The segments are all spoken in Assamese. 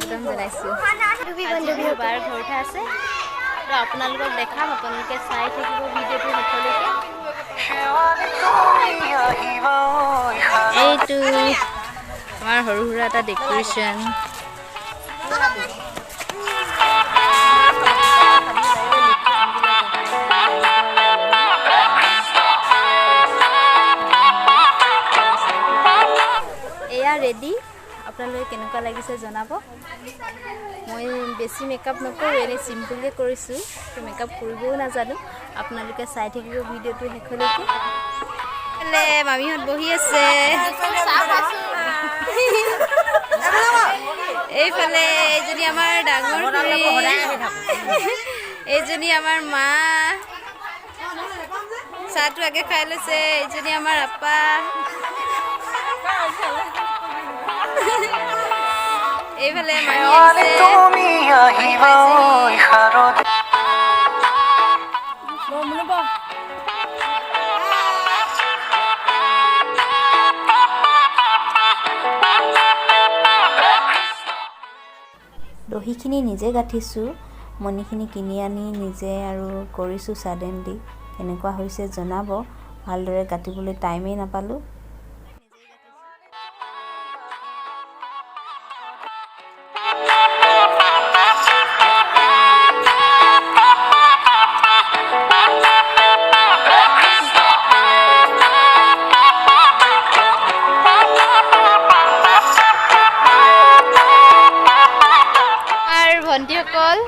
স্বাগতম জনাইছোঁ বাৰ ঘৰতে আছে তো আপোনালোকক দেখাম আপোনালোকে চাই থাকিব ভিডিঅ'টো শেষলৈকে এইটো আমাৰ সৰু সুৰা এটা ডেকৰেশ্যন এয়া ৰেডি আপোনালোকে কেনেকুৱা লাগিছে জনাব মই বেছি মেকআপ নকৰোঁ এনেই চিম্পলকৈ কৰিছোঁ তো মেকআপ কৰিবও নাজানো আপোনালোকে চাই থাকিব ভিডিঅ'টো শেষলৈকে মামীহঁত বহি আছে এইফালে এইজনী আমাৰ ডাঙৰ এইজনী আমাৰ মা চাহটো আগে খাই লৈছে এইজনী আমাৰ আপা এইফালে দহিখিনি নিজে গাঁঠিছোঁ মণিখিনি কিনি আনি নিজে আৰু কৰিছোঁ ছাডেনলি কেনেকুৱা হৈছে জনাব ভালদৰে গাঁঠিবলৈ টাইমেই নাপালোঁ ভণ্টিসকল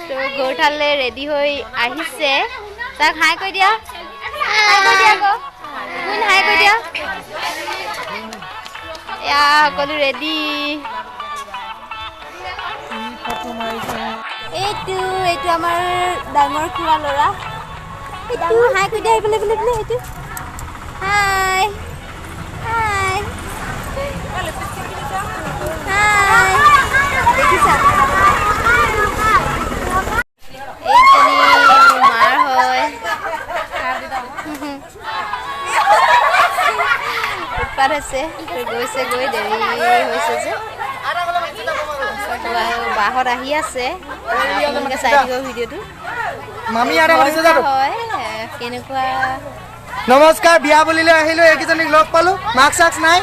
তো ঘৰঠালে ৰেডি হৈ আহিছে তাক হাই কৈ দিয়া আকৌ কোন হাই কৈ দিয়া এয়া সকলো ৰেডি এইটো আমাৰ ডাঙৰ খুৰা ল'ৰা এইটো হাই কৈ দিয়া এইফালে এইটো হাই হাই হাই দেখিছা এইজনী মাৰ হয় উৎপাত হৈছে গৈ দেৰি হৈছে যে বাহত আহি আছে চাই দিব ভিডিঅ'টো হয় কেনেকুৱা নমস্কাৰ বিয়া বুলিলে আহিলোঁ এইকেইজনীক লগ পালোঁ মাস্ক চাস্ক নাই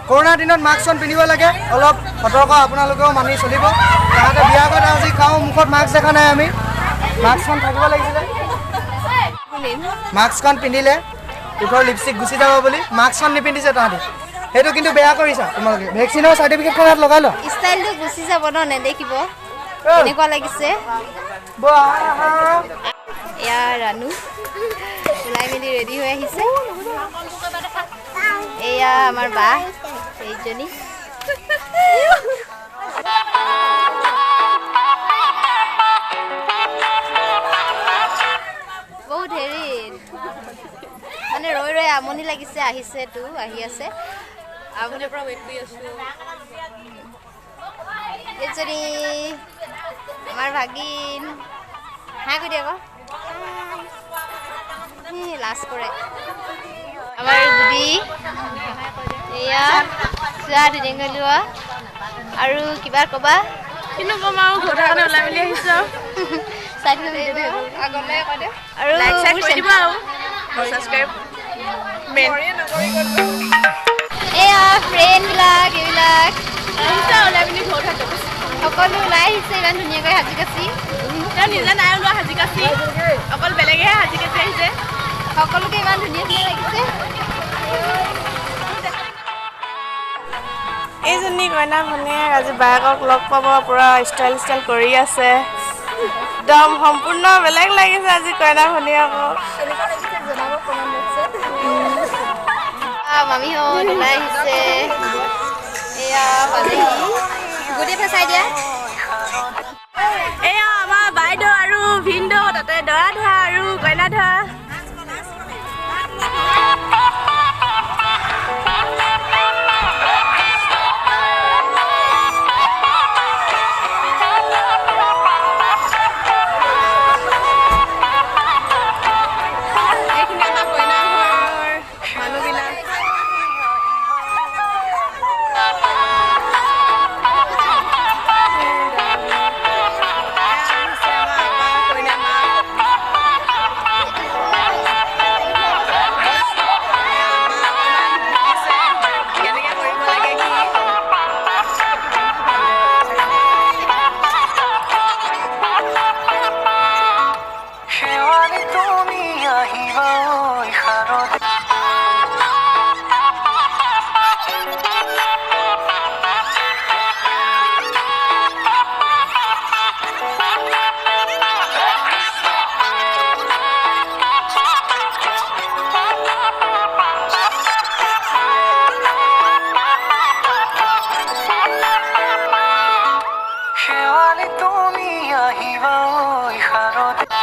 কৰোণাৰ দিনত মাস্কখন পিন্ধিব লাগে অলপ সতৰ্ক আপোনালোকেও মানি চলিব তাহাঁতে বিয়া ঘৰত আজি খাওঁ মুখত মাস্ক দেখা নাই আমি মাস্কখন থাকিব লাগিছিলে মাস্কখন পিন্ধিলে ওঠৰ লিপষ্টিক গুচি যাব বুলি মাস্কখন নিপিন্ধিছে তাহাঁতে সেইটো কিন্তু বেয়া কৰিছা তোমালোকে ভেকচিনৰ চাৰ্টিফিকেটখন ইয়াত লগাই লোৱা ষ্টাইলটো গুচি যাব ন নেদেখিব কেনেকুৱা লাগিছে এয়া ৰাণু ওলাই মেলি ৰেডি হৈ আহিছে এয়া আমাৰ বা এইজনী বহুত হেৰি মানে ৰৈ আমনি লাগিছে আহিছেতো আহি আছে আমনিৰ পৰা ৱেইট কৰি আছোঁ এইজনী আমাৰ ভাগিন হাই কৈ দিয়া আকৌ লাজ কৰে আমাৰ গুডি এয়া চোৱা ধুনীয়াকৈ লোৱা আৰু কিবা ক'বা কিন্তু ক'ম আৰু ঘৰৰ কাৰণে ওলাই মেলি আহিছোঁ চাই আগলৈ আৰু এয়া ফ্ৰেণ্ডবিলাক এইবিলাক ওলাই মেলি ঘৰত সকলো ওলাই আহিছে ইমান ধুনীয়াকৈ সাজি কাচি তেওঁ নিজে নাই ওলোৱা সাজি কাচি অকল বেলেগেহে সাজি কাচি আহিছে সকলোকে ইমান ধুনীয়া লাগিছে এইজনী কইনা ভনীয়েক আজি বায়েকক লগ পাব পুৰা ষ্টাইল কৰি আছে একদম সম্পূৰ্ণ বেলেগ লাগিছে আজি কইনা ভনীয়েকক মামীহঁত ওলাই আহিছে এয়া পালেহি গোটেই ফেচাই দিয়া এয়া আমাৰ বাইদেউ আৰু ভিনদেউ তাতে দৰা ধৰা আৰু কইনা ধৰা শেৱালি তুমি আহিবা ইশাৰতে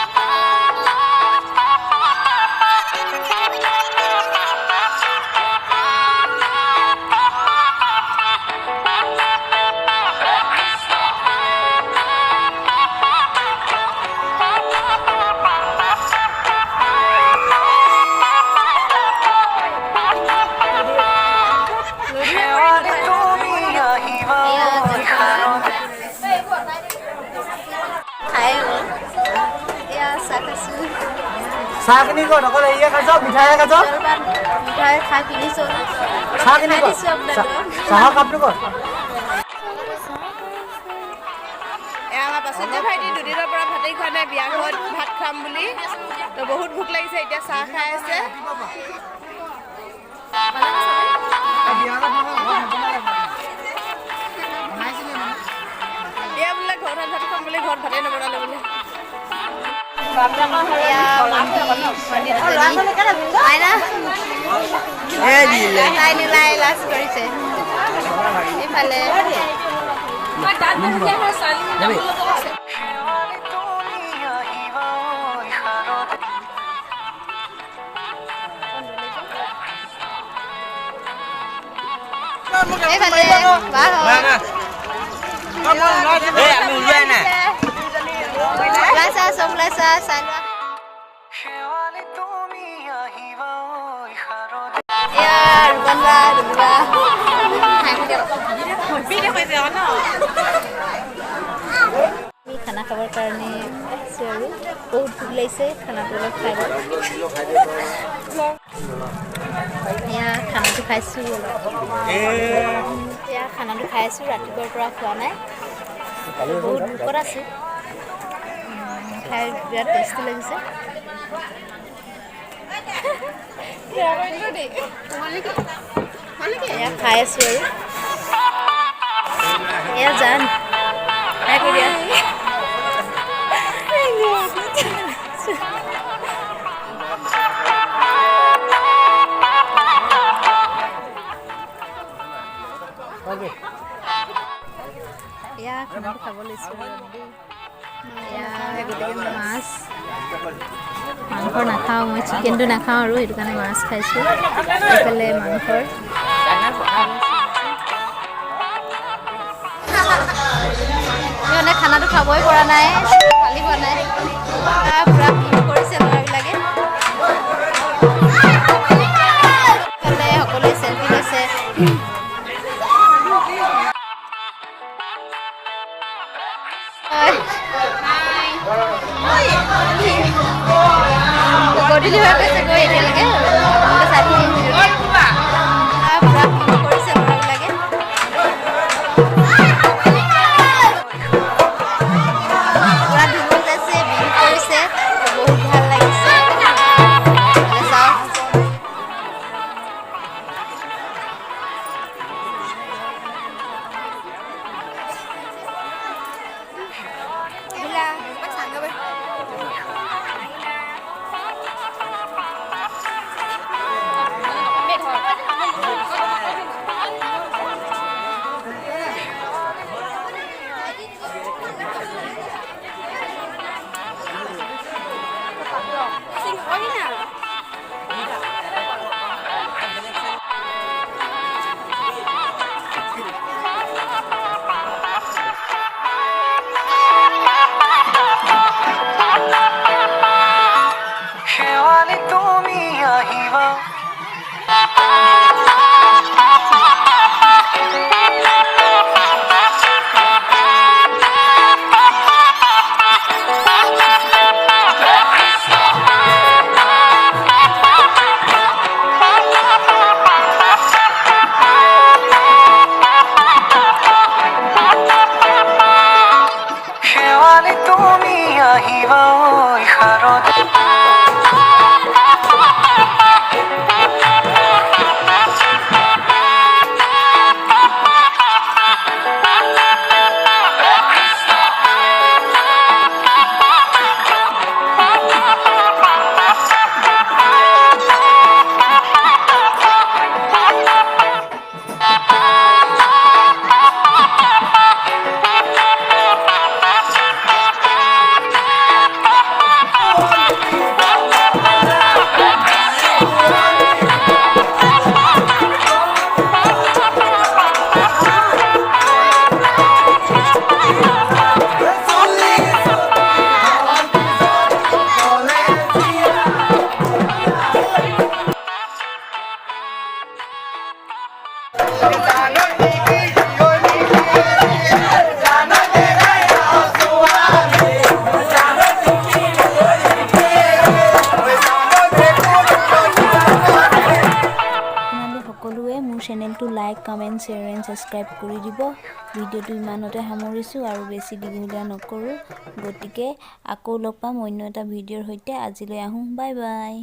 চাহ কিনি ক'ত অকল এয়ে খাইছ মিঠাই খাইছ মিঠাই খাই কিনিছোঁ চাহ কিনি ক'ত চাহৰ কাপটো ক'ত আমাৰ পাচলি ভাইটি দুদিনৰ পৰা ভাতেই খোৱা নাই বিয়া ঘৰত ভাত খাম বুলি তো বহুত ভোক লাগিছে এতিয়া চাহ খাই আছে এয়া বোলে ঘৰত ভাত খাম বুলি ঘৰত ভাতেই নবনালে বোলে লাজ কৰিছে ইফালে খানা খাবৰ কাৰণে আহিছোঁ আৰু বহুত ভোক লাগিছে খানাটো অলপ খাই লওঁ এয়া খানাটো খাইছোঁ এতিয়া খানাটো খাই আছোঁ ৰাতিপুৱাৰ পৰা খোৱা নাই বহুত ভোকত আছোঁ খাই বিৰাট টেষ্টি লাগিছে এয়া খাই আছোঁ আৰু এয়া জান এয়া খানাটো খাব লৈছোঁ মাছ মাংস নাখাওঁ মই চিকেনটো নাখাওঁ আৰু সেইটো কাৰণে মাছ খাইছোঁ এইফালে মাংসৰ মানে খানাটো খাবই পৰা নাই খালি হোৱা নাই পূৰা ভিৰ কৰিছে ল'ৰাবিলাকে সকলোৱে চেলফি লৈছে গধূলি হৈ গৈছে গৈ এতিয়ালৈকে সকলোৱে মোৰ চেনেলটো like comment share and subscribe কৰি দিব। ভিডিঅ'টো ইমানতে সামৰিছোঁ আৰু বেছি দীঘলীয়া নকৰোঁ। গতিকে আকৌ লগ পাম অন্য এটা ভিডিঅ'ৰ সৈতে। আজিলৈ আহোঁ, বাই বাই।